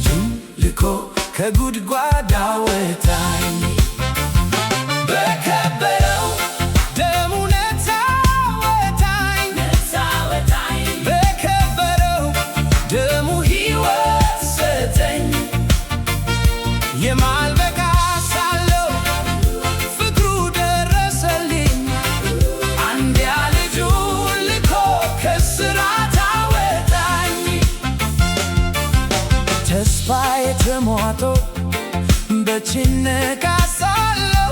ልጁን ልኮ ከጉድጓድ አወጣኝ። በከበረው ደሙ ነፃ አወጣኝ። በከበረው ደሙ ሕይወት ሰጠኝ። የማልበቃ ሳለሁ ፍቅሩ ደረሰልኝ። አንድያ ልጁን ልኮ ከእስራት አወጣኝ። ተስፋዬ ተሟጦ በጭንቅ ሳለሁ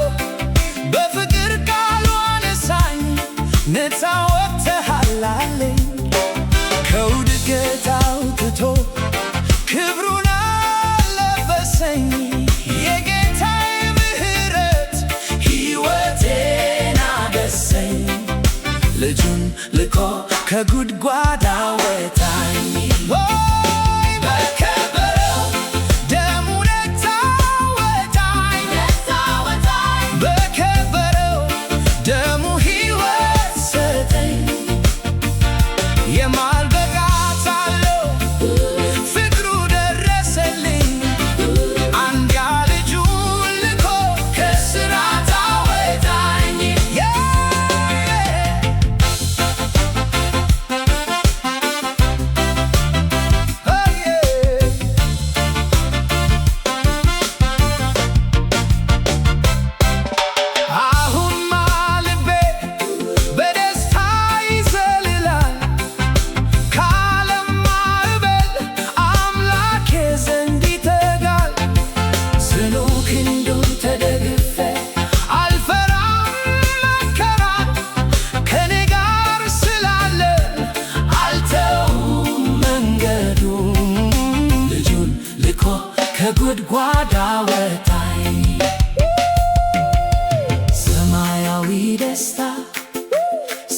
በፍቅር ቃሉ አነሳኝ። ነፃ ወጥተሃል አለኝ። ከውድቀት አውጥቶ ክብሩን አለበሰኝ። የጌታዬ ምሕረት ሕይወቴን አደሰኝ። ልጁን ልኮ ከጉድጓድ አወጣኝ። ከጉድጓድ አወጣኝ። ሰማያዊ ደስታ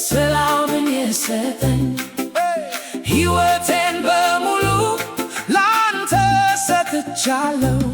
ሰላምን የሰጠኝ። ሕይወቴን በሙሉ ላንተ ሰጥቻለሁ።